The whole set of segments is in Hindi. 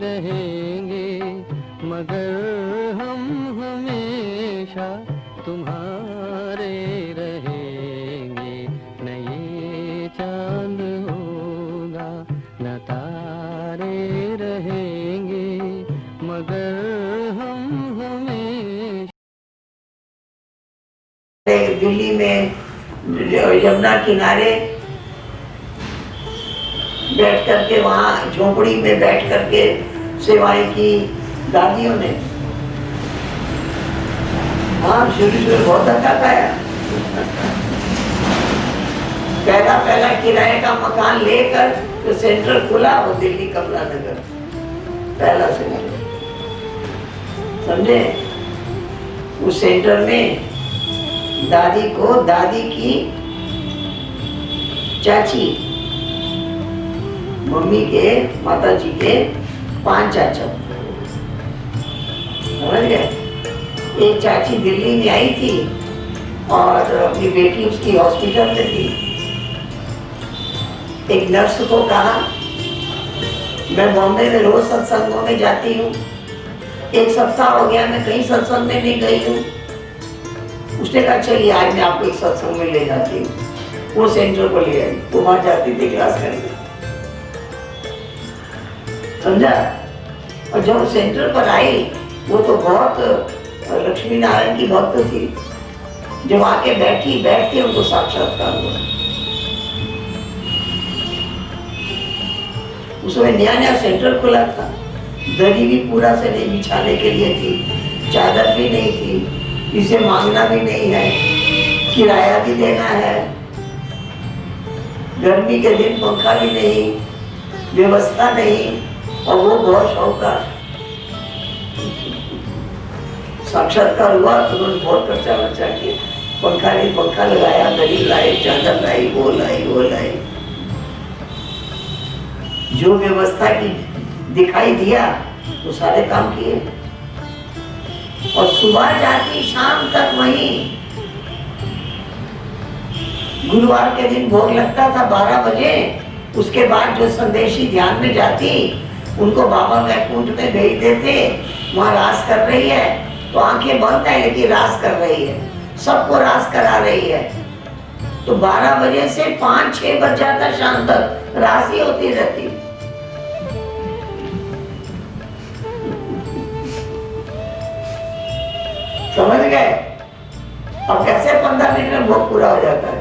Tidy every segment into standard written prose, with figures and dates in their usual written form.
रहेंगे, मगर हम हमेशा तुम्हारे रहेंगे। न ये चांद होगा न तारे रहेंगे, मगर हम हमेशा। दिल्ली में यमुना किनारे बैठ करके, वहाँ झोपड़ी में बैठ करके सेवाएं की दादियों ने। हाँ, शुरू शुरू बहुत धक्का खाया। पहला किराए का मकान लेकर तो सेंटर खुला, वो दिल्ली कमला नगर, पहला सेंटर, समझे। उस सेंटर में दादी को, दादी की चाची, मम्मी के, माता जी के 5 चाचा, समझ गए। एक चाची दिल्ली में आई थी और अपनी बेटी उसकी हॉस्पिटल में थी। एक नर्स को कहा, मैं बॉम्बे में रोज सत्संगों में जाती हूँ, 1 सप्ताह हो गया मैं कहीं सत्संग में नहीं गई हूँ। उसने कहा चलिए आज मैं आपको एक सत्संग में ले जाती हूँ। वो सेंटर को ले आई, वो वहां जाती थी क्लास करने, समझा। और जब सेंटर पर आई, वो तो बहुत लक्ष्मी नारायण की भक्त थी। जब आके बैठते उनको साक्षात्कार हुआ। उसमें नया सेंटर खुला था, दरी भी पूरा से नहीं बिछाने के लिए थी, चादर भी नहीं थी, इसे मांगना भी नहीं है, किराया भी देना है, गर्मी के दिन पंखा भी नहीं, व्यवस्था नहीं, और वो बहुत शौक। साक्षात्कार हुआ तो उन्होंने बहुत खर्चा बचा किया, पंखा नहीं, पंखा लगाया, दरी लाई, चादर लाई, वो लाई। जो व्यवस्था की दिखाई दिया वो सारे काम किए। और सुबह जाती, शाम तक वहीं। गुरुवार के दिन भोग लगता था 12 बजे। उसके बाद जो संदेशी ध्यान में जाती, उनको बाबा वैकुंठ में भेज देते, वहाँ रास कर रही है, तो आंखें बंद है लेकिन रास कर रही है, सबको रास करा रही है। तो 12 बजे से 5-6 बज जाता शाम तक, रास ही होती रहती। समझ गए। अब कैसे 15 मिनट में भोग पूरा हो जाता है।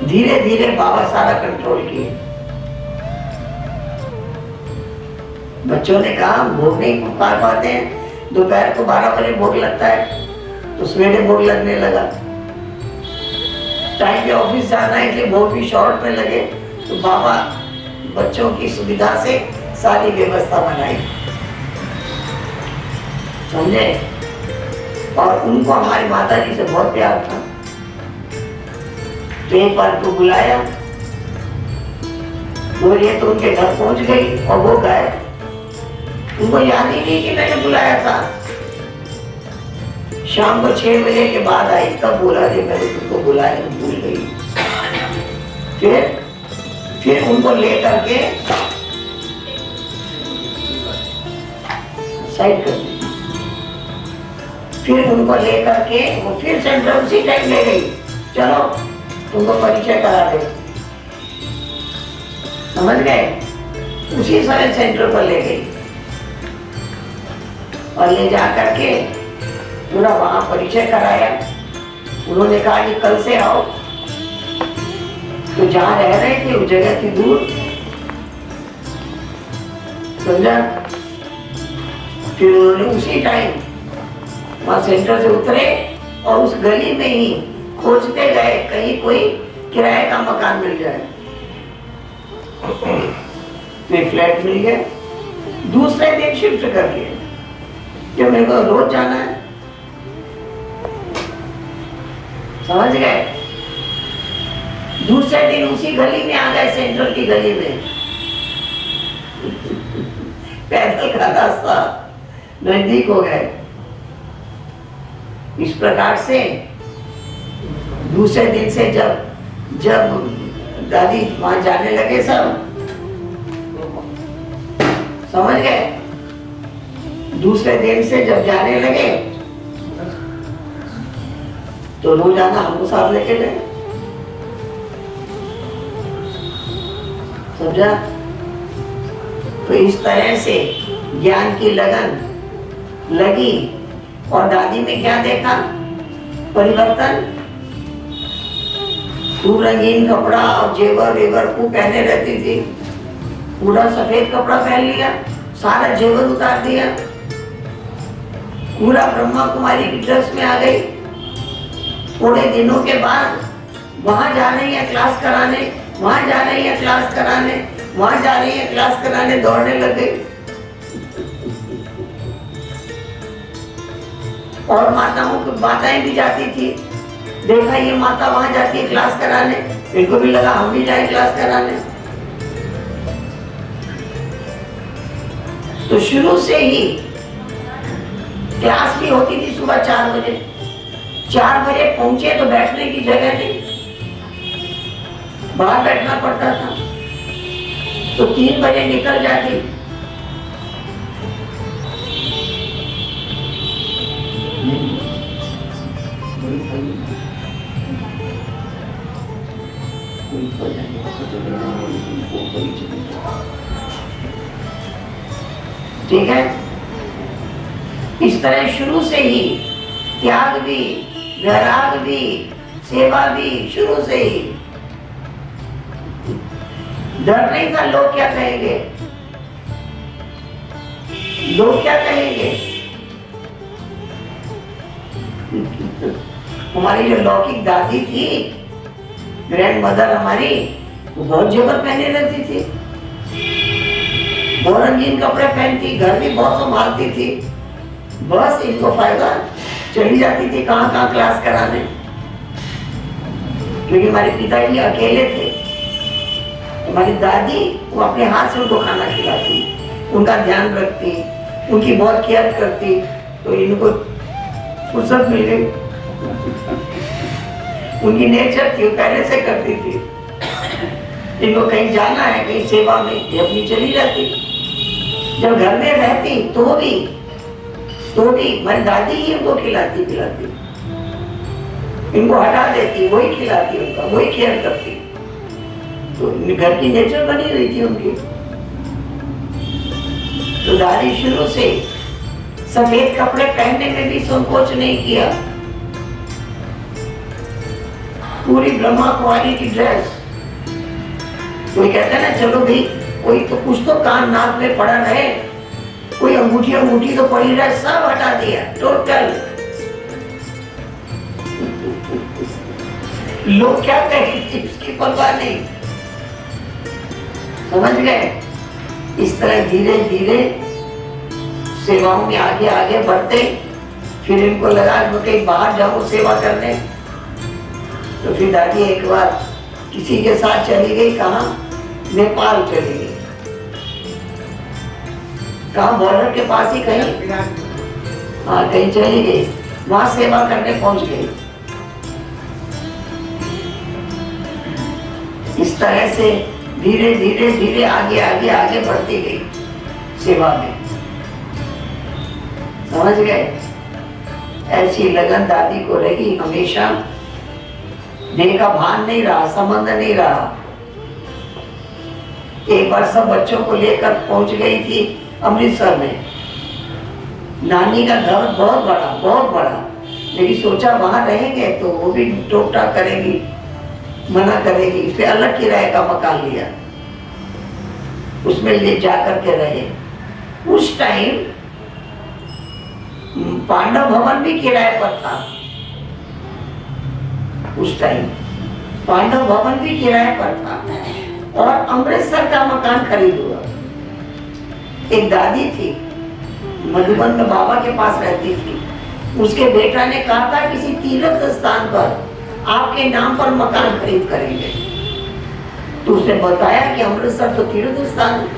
धीरे धीरे बाबा सारा कंट्रोल किए। बच्चों ने कहा भोग नहीं पा पाते हैं, दोपहर को 12 बजे भोग लगता है, तो सवेरे भोग लगने लगा। टाइम पे ऑफिस जाना है इसलिए भोग भी शॉर्ट में लगे, तो बाबा बच्चों की सुविधा से सारी व्यवस्था बनाई, समझे। और उनको हमारी माता जी से बहुत प्यार था, तो एक बार को बुलाया, बोलिए तो उनके घर पहुंच गई और वो गए। उनको याद ही नहीं कि मैंने बुलाया था। शाम को 6 बजे के बाद आई, तब बोला कि मैंने तुमको बुलाया, भूल गई। फिर उनको लेकर के साइड कर दी। फिर उनको लेकर के वो फिर सेंटर उसी टाइम ले गई, चलो तुमको परिचय करा दे, समझ गए। उसी समय सेंटर पर ले गई और ले जा करके पूरा वहां परिचय कराया। उन्होंने कहा कि कल से आओ। तो जहाँ रह रहे थे वो जगह थी दूर, समझा। फिर उन्होंने उसी टाइम वहां सेंटर से उतरे और उस गली में ही खोजते गए कहीं कोई किराए का मकान मिल जाए। तो फ्लैट मिल गया, दूसरे दिन शिफ्ट कर लिए, जो मेरे को रोज जाना है, समझ गए। दूसरे दिन उसी गली में आ गए, सेंटर की गली में। पैदल का रास्ता नजदीक हो गए। इस प्रकार से दूसरे दिन से जब दादी वहां जाने लगे सब, समझ गए? दूसरे दिन से जब जाने लगे तो रोजाना हमको साथ लेके गए। समझा? तो इस तरह से ज्ञान की लगन लगी और दादी में क्या देखा परिवर्तन? खूब रंगीन कपड़ा और जेवर वेवर खूब पहने रहती थी, पूरा सफेद कपड़ा पहन लिया, सारा जेवर उतार दिया, पूरा ब्रह्मा कुमारी की ड्रेस में आ गई। थोड़े दिनों के बाद वहां जा रही है क्लास कराने, वहां जा रही है क्लास कराने, वहां जा रही है क्लास कराने, दौड़ने लग गई। और माताओं की माताएं भी जाती थी, देखा ये माता वहां जाती है क्लास कराने, इनको भी लगा हम भी जाए क्लास कराने। तो शुरू से ही क्लास भी होती थी सुबह 4 बजे। 4 बजे पहुंचे तो बैठने की जगह नहीं, बाहर बैठना पड़ता था। तो 3 बजे निकल जाती। ठीक है? इस तरह शुरू से ही त्याग भी, वैराग भी, सेवा भी शुरू से ही। डर नहीं था लोग क्या कहेंगे, लोग क्या कहेंगे। हमारी जो लौकिक दादी थी, ग्रैंड मदर हमारी, वो बहुत जेवर पहने रहती थी, बहुत रंगीन कपड़े पहनती, घर भी बहुत संभालती थी। बस इनको फायदा, चली जाती थी कहाँ कहाँ क्लास कराने, क्योंकि हमारे पिताजी अकेले थे। हमारी दादी वो अपने हाथ से उनको खाना खिलाती, उनका ध्यान रखती, उनकी बहुत केयर करती। तो इनको फुर्सत मिल गई, उनकी नेचर थी, वो पहले से करती थी। इनको कहीं जाना है, कहीं सेवा में, ये अपनी चली जाती। जब घर में रहती तो भी मेरी दादी ही उनको खिलाती पिलाती, इनको हटा देती, वही खिलाती, उनका वही केयर करती। तो घर की नेचर बनी रही थी उनकी। तो दादी शुरू से सफेद कपड़े पहनने में भी संकोच नहीं किया। पूरी ब्रह्मा कुमारी की ड्रेस। कोई कहता है ना, चलो भाई कोई तो कुछ तो कान नाक में पड़ा रहे, कोई अंगूठी तो पड़ी रहे, सब हटा दिया टोटल। लोग क्या कहेंगे इसकी परवाह नहीं। समझ गए? इस तरह धीरे धीरे सेवाओं में आगे आगे बढ़ते। फिर इनको लगा कि कहीं बाहर जाऊं सेवा करने। तो फिर दादी एक बार किसी के साथ चली गई, कहाँ? नेपाल चली गई। कहाँ? बॉर्डर के पास ही कहीं, हाँ कहीं चली गई, वहां सेवा करने पहुंच गई। इस तरह से धीरे धीरे धीरे आगे आगे आगे बढ़ती गई सेवा में। समझ गए? ऐसी लगन दादी को रही हमेशा। देह का भान नहीं रहा, संबंध नहीं रहा। एक बार सब बच्चों को लेकर पहुंच गई थी अमृतसर में। नानी का घर बहुत बड़ा, लेकिन सोचा वहां रहेंगे तो वो भी टोक टाक करेगी, मना करेगी, इसलिए अलग किराए का मकान लिया, उसमें ले जाकर के रहे। उस टाइम पांडव भवन भी किराए पर था। उस टाइम पांडव भवन भी किराए पर था और अमृतसर का मकान खरीद हुआ। एक दादी थी, मधुबन में बाबा के पास रहती थी। उसके बेटा ने कहा था किसी तीर्थ स्थान पर आपके नाम पर मकान खरीद करेंगे। तो उसने बताया कि अमृतसर तो तीर्थ स्थान है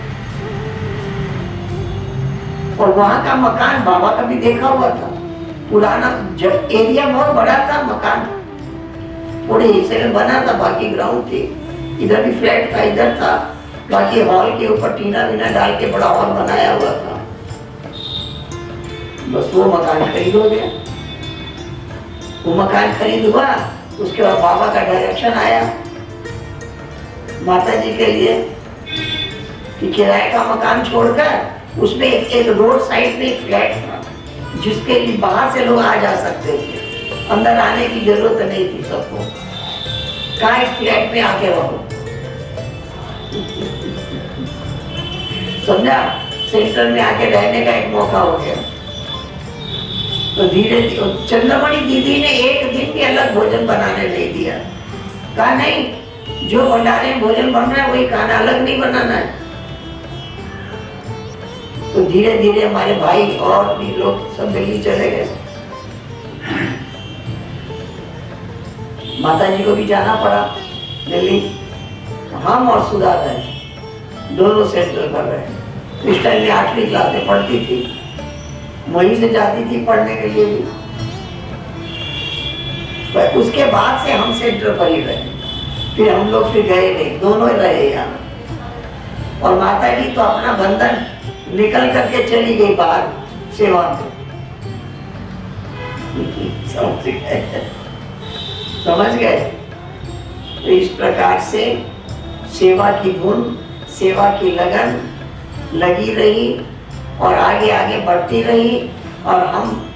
और वहां का मकान बाबा का भी देखा हुआ था। पुराना एरिया बहुत बड़ा था, मकान थोड़े हिस्से में बना था, बाकी ग्राउंड थी, इधर भी फ्लैट था, इधर था, बाकी हॉल के ऊपर टीना वीना डाल के बड़ा हॉल बनाया हुआ था। बस वो मकान खरीद हो गया। वो मकान खरीद हुआ, उसके बाद बाबा का डायरेक्शन आया माता जी के लिए कि किराए का मकान छोड़कर उसमें एक रोड साइड में एक फ्लैट था जिसके लिए बाहर से लोग आ जा सकते थे, अंदर आने की जरूरत नहीं थी सबको। कहा इस फ्लैट में आके रहो, समझा? सेंटर में आके रहने का एक मौका हो गया। तो धीरे धीरे चंद्रमणि दीदी ने एक दिन भी अलग भोजन बनाने नहीं दिया। कहा नहीं, जो भंडारे में भोजन बन रहा है वही खाना, अलग नहीं बनाना है। तो धीरे धीरे हमारे भाई और भी लोग सब दिल्ली चले गए। माता जी को भी जाना पड़ा दिल्ली। हम और सुधाकर दोनों सेंटर कर रहे हैं। इस टाइम में 8वीं क्लास में पढ़ती थी, वहीं से जाती थी पढ़ने के लिए भी। पर उसके बाद से हम सेंटर पर ही रहे, फिर हम लोग फिर गए नहीं, दोनों ही रहे यहाँ। और माता जी तो अपना बंधन निकल करके चली गई बाहर सेवा में। समझ गए? तो इस प्रकार से सेवा की धुन, सेवा की लगन लगी रही और आगे आगे बढ़ती रही। और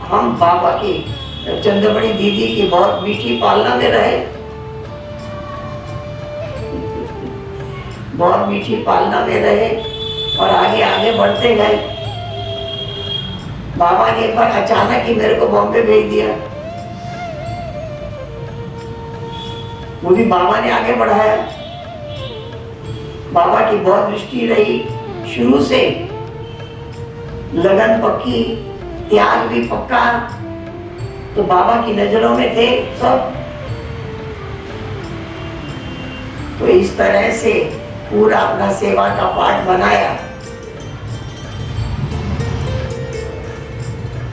हम बाबा की, चंद्रमणि दीदी की बहुत मीठी पालना में रहे, बहुत मीठी पालना में रहे और आगे आगे बढ़ते गए। बाबा ने एक बार अचानक ही मेरे को बॉम्बे भेज दिया, वो भी बाबा ने आगे बढ़ाया। बाबा की बहुत दृष्टि रही, शुरू से लगन पक्की, त्याग भी पक्का, तो बाबा की नजरों में थे सब। तो इस तरह से पूरा अपना सेवा का पाठ बनाया।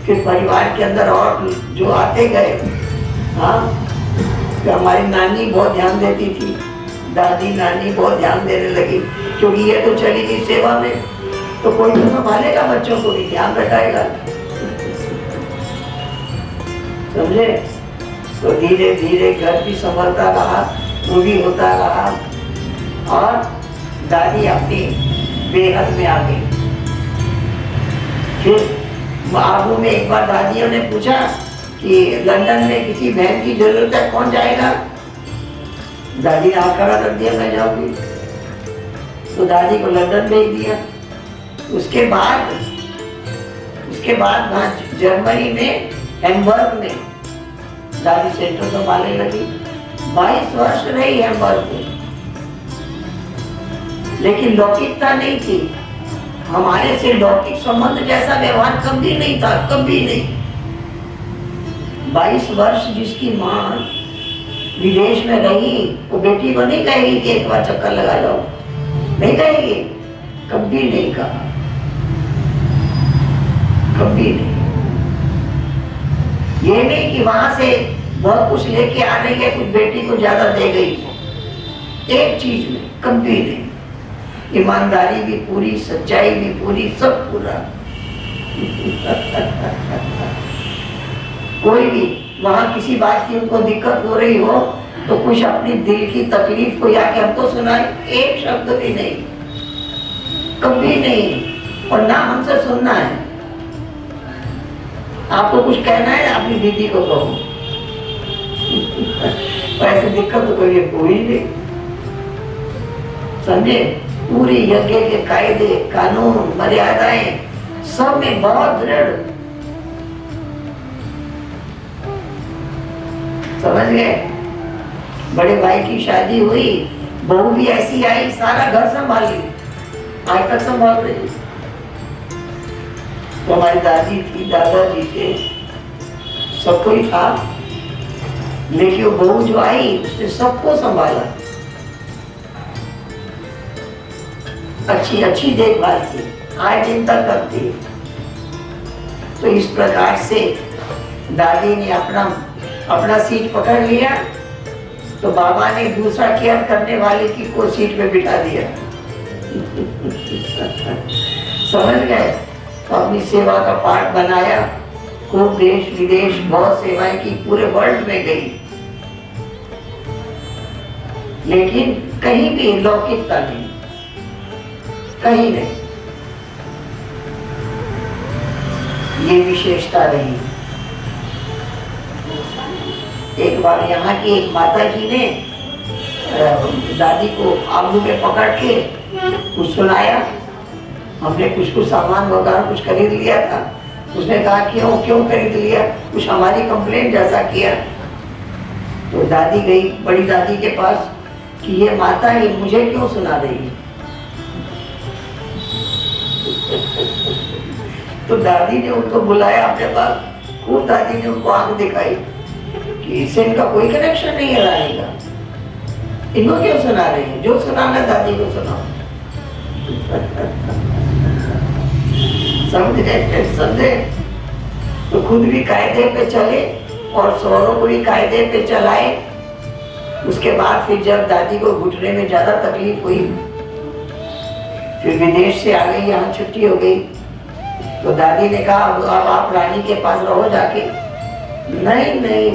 फिर परिवार के अंदर और जो आते गए, हाँ, तो हमारी नानी बहुत ध्यान देती थी, दादी नानी बहुत ध्यान देने लगी, क्योंकि ये तो चली गई सेवा में, तो कोई तो संभालेगा, बच्चों को भी ध्यान रखाएगा, समझे? तो धीरे धीरे घर भी संभलता रहा, वो भी होता रहा और दादी अपनी बेहद में आ गई। फिर आगू में एक बार दादियों ने पूछा कि लंदन में किसी बहन की जरूरत है, कौन जाएगा? दादी ने हाथ खड़ा कर दिया, मैं जाऊंगी। तो दादी को लंदन भेज दिया। उसके बाद वहाँ जर्मनी में हैम्बर्ग में दादी सेंटर संभालने लगी। 22 वर्ष रही हैम्बर्ग में, लेकिन लौकिकता नहीं थी। हमारे से लौकिक संबंध जैसा व्यवहार कभी नहीं था, कभी नहीं। 22 वर्ष जिसकी माँ विदेश में रही, वो बेटी को नहीं कहेगी कि एक बार चक्कर लगा जाओ, नहीं कहेगी, कभी नहीं कहा, कभी नहीं। ये नहीं कि वहां से बहुत कुछ लेके आ रही है, कुछ बेटी को ज्यादा दे गई, एक चीज में कभी नहीं। ईमानदारी भी पूरी, सच्चाई भी पूरी, सब पूरा। कोई भी वहां किसी बात की उनको दिक्कत हो रही हो तो कुछ अपनी दिल की तकलीफ को आके हमको सुनाए, एक शब्द भी नहीं, कभी नहीं। और ना हमसे सुनना है, आपको कुछ कहना है अपनी दीदी को कहो। ऐसी दिक्कत तो कोई हुई नहीं, समझे? पूरी यज्ञ के कायदे, कानून, मर्यादाएं सब में बहुत दृढ़, समझ गए? बड़े भाई की शादी हुई, बहू भी ऐसी आई, सारा घर संभाल ली, आज तक संभाल रही। तो हमारी दादी थी, दादाजी थे, सब कोई था, लेकिन वो बहू जो आई उसने सबको संभाला, अच्छी अच्छी देखभाल की, आज दिन तक करती है। तो इस प्रकार से दादी ने अपना सीट पकड़ लिया, तो बाबा ने दूसरा केयर करने वाले की को सीट पे बिठा दिया। समझ गए? तो अपनी सेवा का पार्ट बनाया, खूब देश विदेश बहुत सेवाएं की, पूरे वर्ल्ड में गई, लेकिन कहीं भी लौकिकता नहीं, कहीं नहीं। ये विशेषता रही। एक बार यहाँ की एक माता जी ने दादी को आंगू में पकड़ के कुछ सुनाया। हमने कुछ सामान वगैरह कुछ खरीद लिया था। उसने कहा क्यों खरीद लिया, कुछ हमारी कंप्लेंट जैसा किया। तो दादी गई बड़ी दादी के पास कि ये माता ये मुझे क्यों सुना रही है। तो दादी ने उनको बुलाया अपने पास, खूब दादी ने उनको आंख दिखाई कि इससे इनका कोई कनेक्शन नहीं है रानी का, इनको क्यों सुना रही है, जो सुनाना दादी को सुनाओ। समझे? तो खुद भी कायदे पे चले और सौरों को भी कायदे पे चलाए। उसके बाद फिर जब दादी को घुटने में ज्यादा तकलीफ हुई, फिर विदेश से आ गई, यहाँ छुट्टी हो गई, तो दादी ने कहा अब आप रानी के पास रहो जाके। नहीं,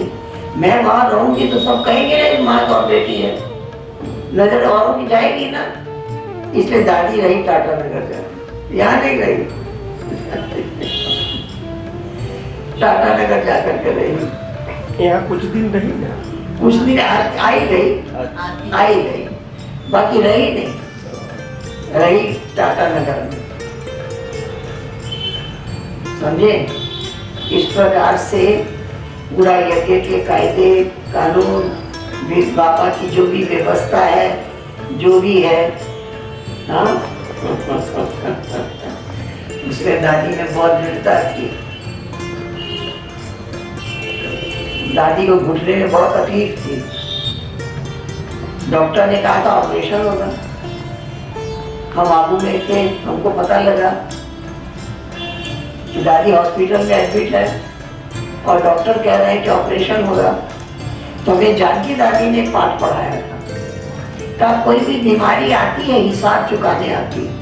मैं वहां रहूंगी तो सब कहेंगे ना माँ तो बेटी है, नजर औरों की जाएगी ना, इसलिए दादी रही टाटा नगर जाकर, यहाँ नहीं रही। टाटा नगर जाकर के रही। यहाँ कुछ दिन रही ना, कुछ दिन आई गई, बाकी रही नहीं, रही टाटा नगर में। समझे? इस प्रकार से पूरा यज्ञ के कायदे कानून बाबा की जो भी व्यवस्था है, जो भी है, हाँ उसमें दादी ने बहुत दृढ़ता की। दादी को घुटने में बहुत तकलीफ थी। डॉक्टर ने कहा था ऑपरेशन होगा। हम आबू में थे, हमको पता लगा कि दादी हॉस्पिटल में एडमिट है और डॉक्टर कह रहे हैं कि ऑपरेशन होगा। तो हमें जानकी दादी ने पाठ पढ़ाया था, कोई भी बीमारी आती है हिसाब चुकाने आती है,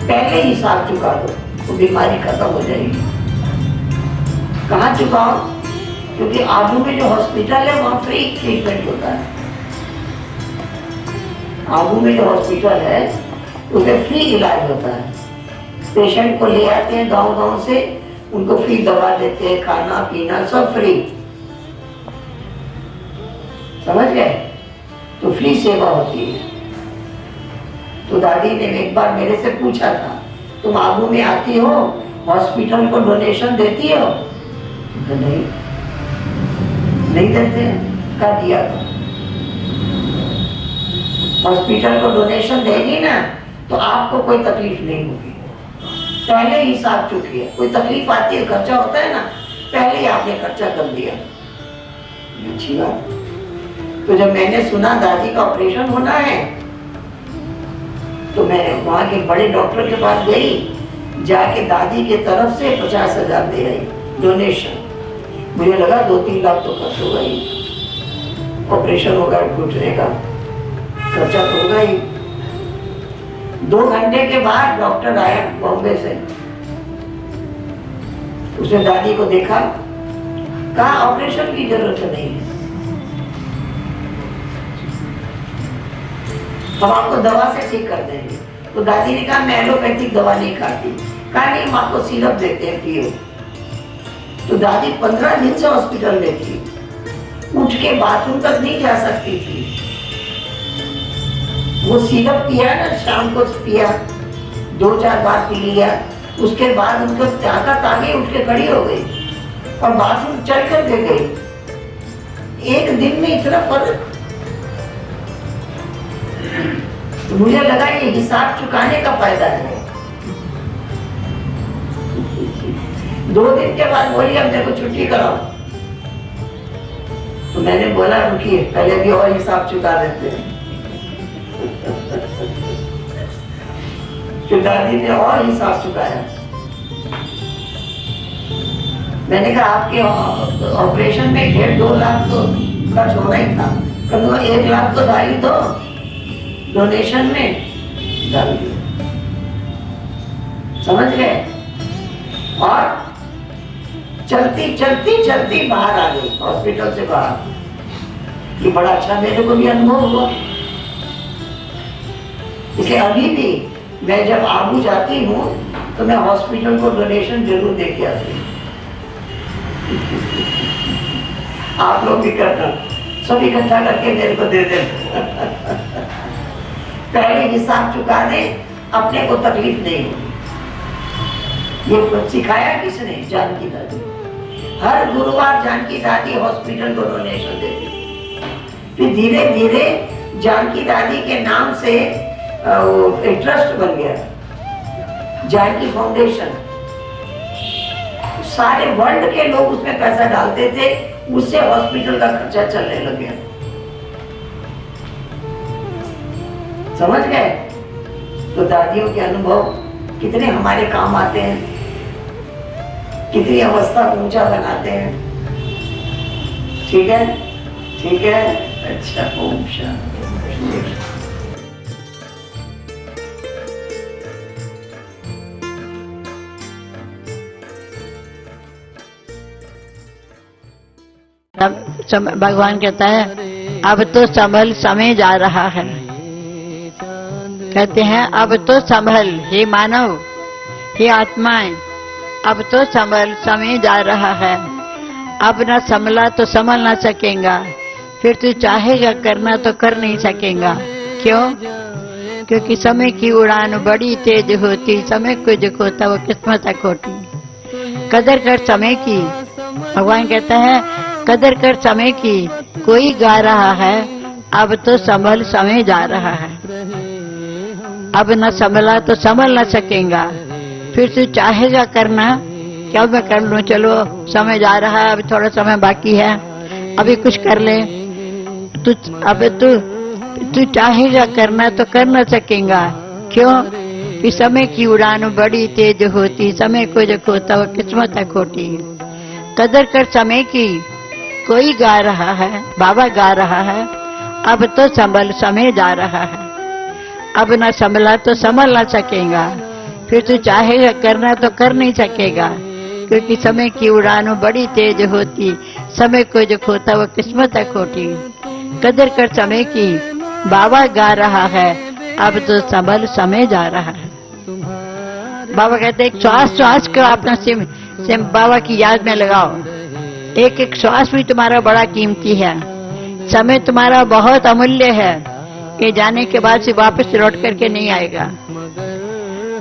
पहले हिसाब चुका दो तो बीमारी खत्म हो जाएगी। कहाँ चुकाओ? क्योंकि आबू में जो हॉस्पिटल है वहाँ फ्री ट्रीटमेंट होता है। आबू में जो हॉस्पिटल है उसमें फ्री इलाज होता है। पेशेंट को ले आते हैं गांव से, उनको फ्री दवा देते हैं, खाना पीना सब फ्री। समझ गए? तो फ्री सेवा होती है। तो दादी ने एक बार मेरे से पूछा था, तुम आबू में आती हो, हॉस्पिटल को डोनेशन देती हो? तो नहीं देते। क्या दिया था? हॉस्पिटल को डोनेशन देगी ना तो आपको कोई तकलीफ नहीं होगी, पहले हिसाब चुकिए। कोई तकलीफ आती है, खर्चा होता है ना, पहले ही आपने खर्चा कर दिया। अच्छी बात। तो जब मैंने सुना दादी का ऑपरेशन होना है तो मैं वहां के बड़े डॉक्टर के पास गई, जाके दादी के तरफ से 50,000 दे आई डोनेशन। मुझे लगा 2-3 लाख तो खर्च होगा ही, ऑपरेशन होगा, घुटने का खर्चा तो होगा ही। 2 घंटे के बाद डॉक्टर आया बॉम्बे से, उसने दादी को देखा, कहा ऑपरेशन की जरूरत नहीं है, हम आपको दवा से ठीक कर देंगे। तो दादी ने कहा मैं एलोपैथिक दवा नहीं खाती। कहा नहीं, हम आपको सिरप देते हैं, पियो। तो दादी 15 दिन से हॉस्पिटल में थी, उठ के बाथरूम तक नहीं जा सकती थी। वो सिरप पिया ना, शाम को पिया, 2-4 बार पी लिया, उसके बाद उनको ताकत आ गई, उठ के खड़ी हो गई और बाथरूम चल कर के गई। एक दिन में इतना फर्क। तो मुझे लगा ये हिसाब चुकाने का फायदा है। 2 दिन के बाद बोली अब मेरे को छुट्टी कराओ। तो मैंने बोला रुकिए, पहले भी और हिसाब चुका देते हैं। तो दादी ने और हिसाब चुकाया। मैंने कहा आपके ऑपरेशन में 1.5-2 लाख तो खर्च होना ही था, कम से कम 1 लाख तो डाली दो डोनेशन में। डाल दिया, समझ गए। और चलती चलती चलती बाहर आ गई, हॉस्पिटल से बाहर। ये बड़ा अच्छा मेरे को भी अनुभव हुआ। इसलिए अभी भी मैं जब आबू जाती हूँ तो मैं हॉस्पिटल को डोनेशन जरूर दे के आती हूँ। आप लोग भी करना, सब इकट्ठा करके मेरे को दे देना। पहले हिसाब चुका दे, अपने को तकलीफ नहीं होगी। ये सिखाया किसने? जानकी दादी। हर गुरुवार जानकी दादी हॉस्पिटल को डोनेशन देती। फिर धीरे धीरे जानकी दादी के नाम से एक ट्रस्ट बन गया, जानकी फाउंडेशन। सारे वर्ल्ड के लोग उसमें पैसा डालते थे, उससे हॉस्पिटल का खर्चा चलने लग गया। समझ गए? तो दादियों के अनुभव कितने हमारे काम आते हैं, कितनी अवस्था ऊंचा बनाते हैं। ठीक है, ठीक है, अच्छा। ओम शांति। भगवान कहता है अब तो संभल, समय जा रहा है। कहते हैं अब तो संभल, हे मानव, हे आत्माएं, अब तो संभल, समय जा रहा है। अब न संभला तो संभल ना सकेगा, फिर तू चाहेगा करना तो कर नहीं सकेगा। क्यों? क्योंकि समय की उड़ान बड़ी तेज होती, समय को जो खोता वो किस्मत खोटी। कदर कर समय की, भगवान कहता है कदर कर समय की। कोई गा रहा है अब तो संभल, समय जा रहा है। अब न संभला तो संभल न सकेगा, फिर तू चाहेगा करना, क्या मैं कर लूं, चलो समय जा रहा है, अभी थोड़ा समय बाकी है, अभी कुछ कर ले। अब तू चाहेगा करना तो कर न सकेगा। क्यों? कि समय की उड़ान बड़ी तेज होती, समय को जो खोता वो किस्मत खोटी। कदर कर समय की। कोई गा रहा है, बाबा गा रहा है अब तो संभल, समय जा रहा है। अब न संभला तो संभल ना सकेगा, फिर तू चाहेगा करना तो कर नहीं सकेगा। क्योंकि समय की उड़ान बड़ी तेज होती, समय को जो खोता वो किस्मत खोटी। कदर कर समय की। बाबा गा रहा है अब तो संभल, समय जा रहा है। बाबा कहते एक श्वास श्वास को अपना सिम बाबा की याद में लगाओ। एक एक श्वास भी तुम्हारा बड़ा कीमती है। समय तुम्हारा बहुत अमूल्य है, कि जाने के बाद से वापस लौट करके नहीं आएगा।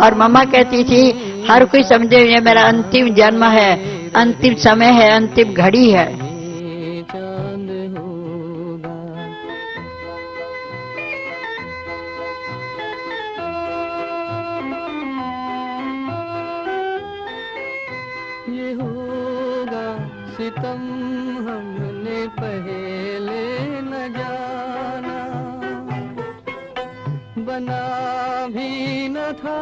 और मम्मा कहती थी हर कोई समझे ये मेरा अंतिम जन्म है, अंतिम समय है, अंतिम घड़ी है। चांद होगा, ये होगा सितम हमने पहले न जाना, बना भी न था,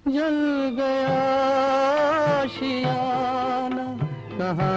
जल गया शियाना। कहाँ